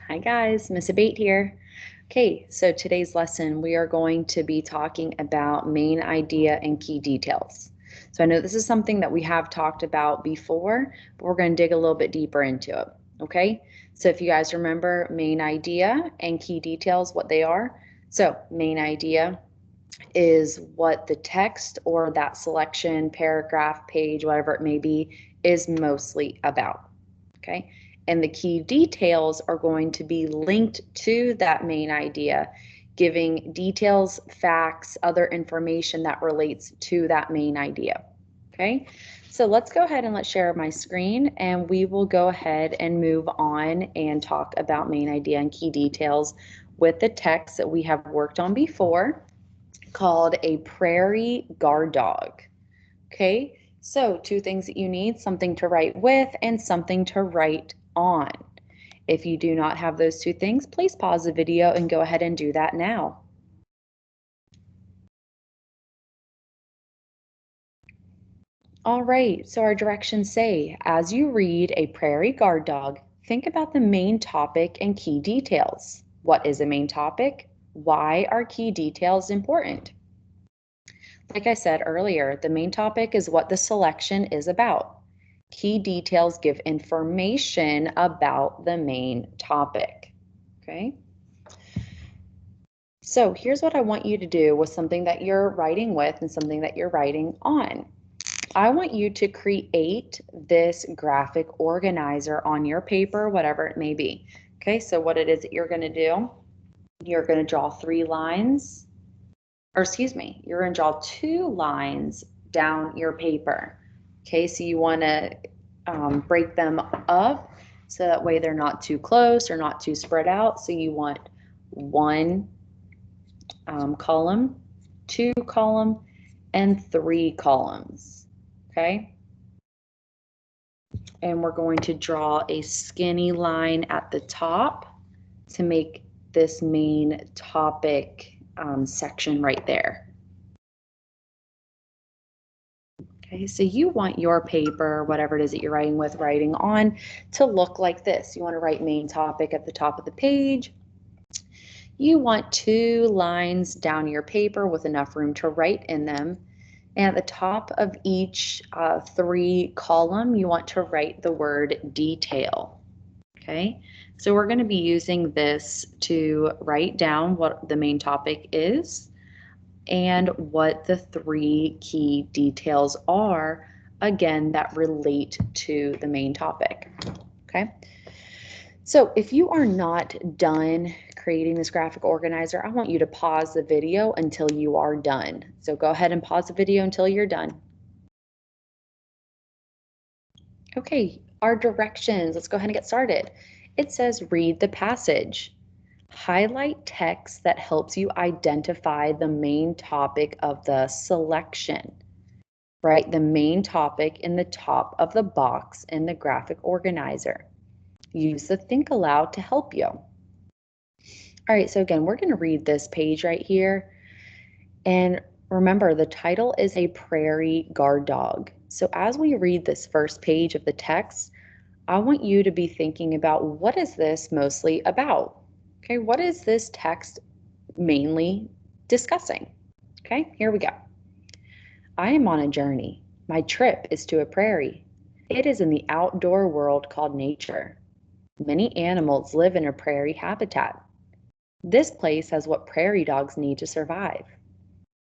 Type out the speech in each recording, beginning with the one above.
Hi guys, Miss Abate here. Okay, so today's lesson we are going to be talking about main idea and key details. So I know this is something that we have talked about before, but we're going to dig a little bit deeper into it. Okay, so if you guys remember main idea and key details, what they are. So main idea is what the text or that selection, paragraph, page, whatever it may be, is mostly about. Okay, and the key details are going to be linked to that main idea, giving details, facts, other information that relates to that main idea. Okay, so let's go ahead and let's share my screen and we will go ahead and move on and talk about main idea and key details with the text that we have worked on before called a prairie guard dog. Okay, so two things that you need, something to write with and something to write on. If you do not have those two things, please pause the video and go ahead and do that now. All right, so our directions say, as you read a prairie guard dog, think about the main topic and key details. What is a main topic? Why are key details important? Like I said earlier, the main topic is what the selection is about. Key details give information about the main topic. Okay. So here's what I want you to do with something that you're writing with and something that you're writing on. I want you to create this graphic organizer on your paper, whatever it may be. Okay, so what it is that you're going to do, you're going to draw 3 lines, or excuse me, you're going to draw 2 lines down your paper. Okay, so you want to break them up so that way they're not too close or not too spread out. So you want 1 column, 2 column, and 3 columns. Okay, and we're going to draw a skinny line at the top to make this main topic section right there. Okay, so you want your paper, whatever it is that you're writing with, writing on, to look like this. You want to write main topic at the top of the page. You want 2 lines down your paper with enough room to write in them. And at the top of each 3 column, you want to write the word detail. Okay, so we're going to be using this to write down what the main topic is and what the 3 key details are, again, that relate to the main topic. Okay, so if you are not done creating this graphic organizer, I want you to pause the video until you are done. So go ahead and pause the video until you're done. Okay, our directions, let's go ahead and get started. It says read the passage. Highlight text that helps you identify the main topic of the selection. Write the main topic in the top of the box in the graphic organizer. Use the think aloud to help you. All right, so again, we're going to read this page right here. And remember, the title is a prairie guard dog. So as we read this first page of the text, I want you to be thinking about what is this mostly about? Okay, what is this text mainly discussing? Okay, here we go. I am on a journey. My trip is to a prairie. It is in the outdoor world called nature. Many animals live in a prairie habitat. This place has what prairie dogs need to survive.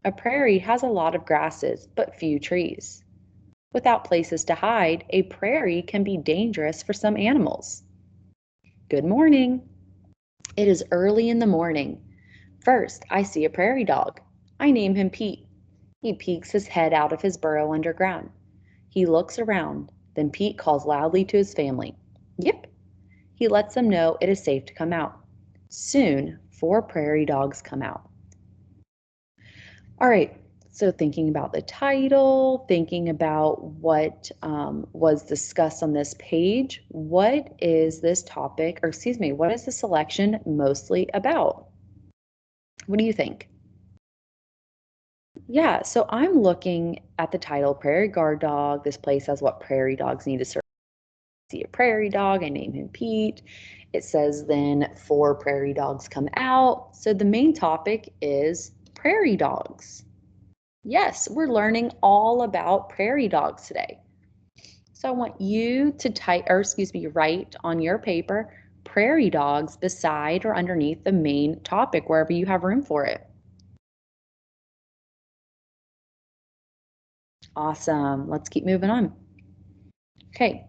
A prairie has a lot of grasses, but few trees. Without places to hide, a prairie can be dangerous for some animals. Good morning. It is early in the morning. First, I see a prairie dog. I name him Pete. He peeks his head out of his burrow underground. He looks around. Then Pete calls loudly to his family. Yip! He lets them know it is safe to come out. Soon, 4 prairie dogs come out. All right, so thinking about the title, thinking about what was discussed on this page, what is this topic, or excuse me, what is the selection mostly about? What do you think? Yeah, so I'm looking at the title, Prairie Guard Dog. This place has what prairie dogs need to survive. see a prairie dog, I name him Pete. It says then 4 prairie dogs come out. So the main topic is prairie dogs. Yes, we're learning all about prairie dogs today. So I want you to write on your paper prairie dogs beside or underneath the main topic, wherever you have room for it. Awesome. Let's keep moving on. Okay,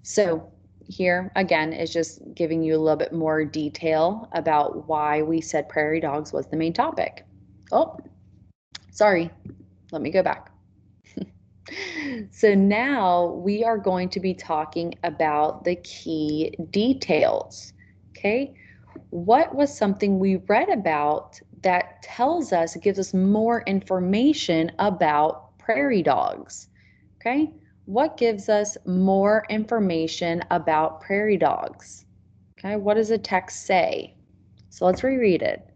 so here again is just giving you a little bit more detail about why we said prairie dogs was the main topic. Oh, sorry. Let me go back. So now we are going to be talking about the key details. Okay, what was something we read about that tells us, it gives us more information about prairie dogs? Okay, what gives us more information about prairie dogs? Okay, what does the text say? So let's reread it.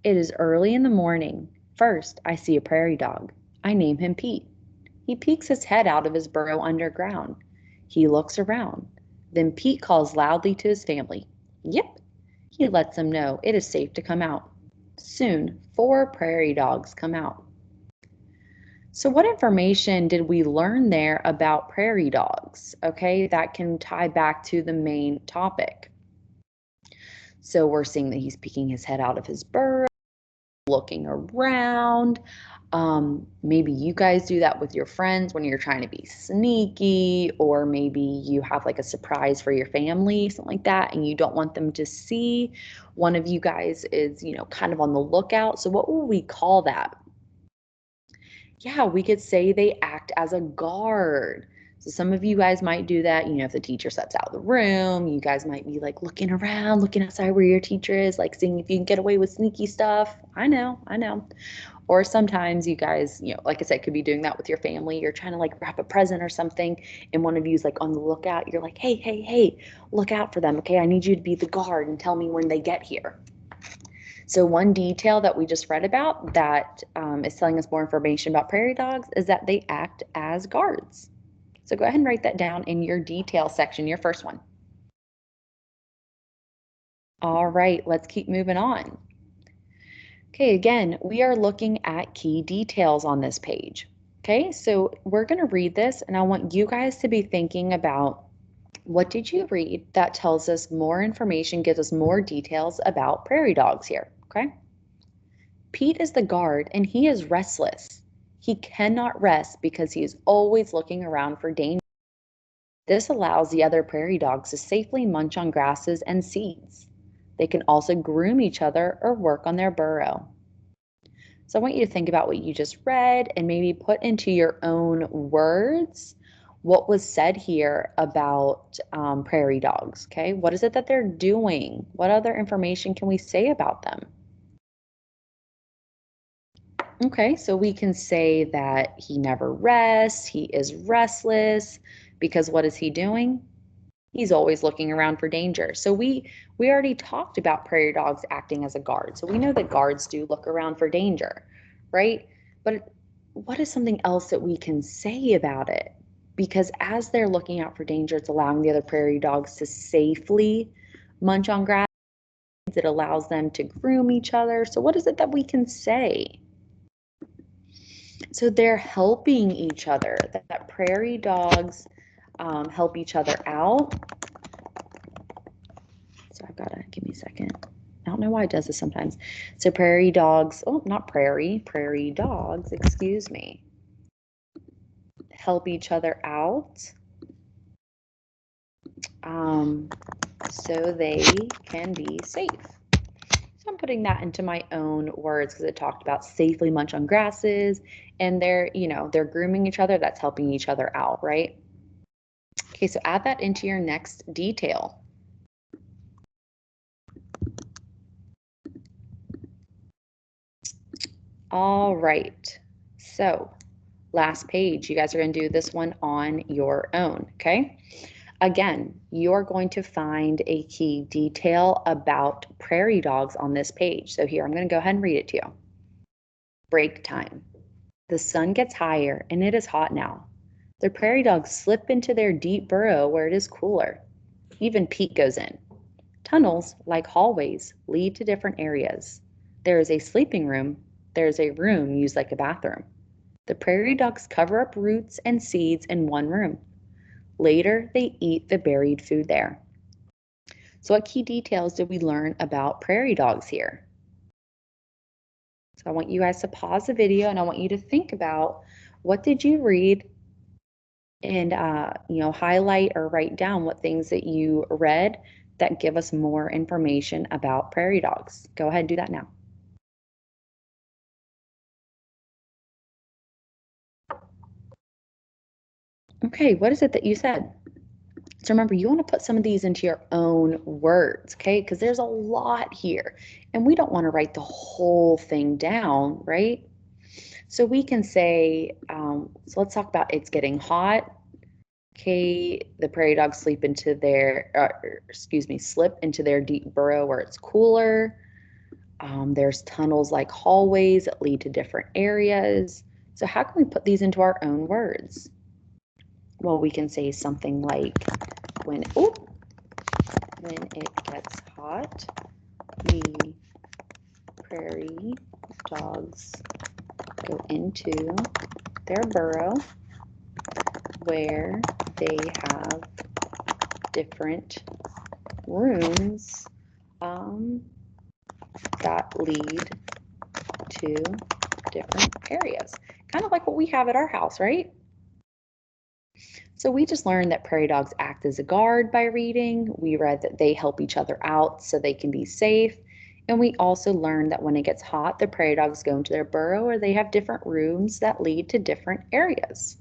It is early in the morning. First, I see a prairie dog. I name him Pete. He peeks his head out of his burrow underground. He looks around. Then Pete calls loudly to his family. Yip! He lets them know it is safe to come out. Soon, 4 prairie dogs come out. So what information did we learn there about prairie dogs? Okay, that can tie back to the main topic. So we're seeing that he's peeking his head out of his burrow, looking around. Maybe you guys do that with your friends when you're trying to be sneaky, or maybe you have like a surprise for your family, something like that, and you don't want them to see. One of you guys is, kind of on the lookout. So what will we call that? Yeah, we could say they act as a guard. So some of you guys might do that, if the teacher steps out of the room, you guys might be like looking around, looking outside where your teacher is, like seeing if you can get away with sneaky stuff. I know. Or sometimes you guys, like I said, could be doing that with your family. You're trying to like wrap a present or something, and one of you is like on the lookout. You're like, hey, hey, hey, look out for them. Okay, I need you to be the guard and tell me when they get here. So one detail that we just read about that is telling us more information about prairie dogs is that they act as guards. So go ahead and write that down in your detail section, your first one. All right, let's keep moving on. Okay, again, we are looking at key details on this page. Okay, so we're going to read this, and I want you guys to be thinking about, what did you read that tells us more information, gives us more details about prairie dogs here? Okay. Pete is the guard, and he is restless. He cannot rest because he is always looking around for danger. This allows the other prairie dogs to safely munch on grasses and seeds. They can also groom each other or work on their burrow. So I want you to think about what you just read and maybe put into your own words what was said here about prairie dogs, okay? What is it that they're doing? What other information can we say about them? Okay, so we can say that he never rests, he is restless, because what is he doing? He's always looking around for danger. So we already talked about prairie dogs acting as a guard. So we know that guards do look around for danger, right? But what is something else that we can say about it? Because as they're looking out for danger, it's allowing the other prairie dogs to safely munch on grass. It allows them to groom each other. So what is it that we can say? So they're helping each other, that prairie dogs help each other out. So I've got to, give me a second. I don't know why it does this sometimes. So prairie dogs, prairie dogs, excuse me, help each other out so they can be safe. So I'm putting that into my own words because it talked about safely munch on grasses, and they're grooming each other. That's helping each other out, right? Okay, so add that into your next detail. All right, so last page, you guys are going to do this one on your own, okay? Again, you're going to find a key detail about prairie dogs on this page. So here, I'm going to go ahead and read it to you. Break time. The sun gets higher and it is hot now. The prairie dogs slip into their deep burrow where it is cooler. Even Pete goes in. Tunnels, like hallways, lead to different areas. There is a sleeping room. There is a room used like a bathroom. The prairie dogs cover up roots and seeds in one room. Later, they eat the buried food there. So what key details did we learn about prairie dogs here? So I want you guys to pause the video and I want you to think about what did you read and highlight or write down what things that you read that give us more information about prairie dogs. Go ahead and do that now. Okay, what is it that you said? So remember, you want to put some of these into your own words, okay? Because there's a lot here, and we don't want to write the whole thing down, right? So we can say, so let's talk about it's getting hot. Okay, the prairie dogs slip into their deep burrow where it's cooler. There's tunnels like hallways that lead to different areas. So how can we put these into our own words? Well, we can say something like, when it gets hot, the prairie dogs go into their burrow where they have different rooms that lead to different areas. Kind of like what we have at our house, right? So we just learned that prairie dogs act as a guard by reading. We read that they help each other out so they can be safe. And we also learned that when it gets hot, the prairie dogs go into their burrow where they have different rooms that lead to different areas.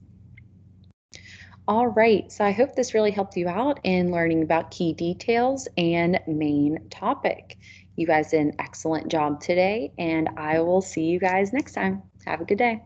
All right, so I hope this really helped you out in learning about key details and main topic. You guys did an excellent job today, and I will see you guys next time. Have a good day.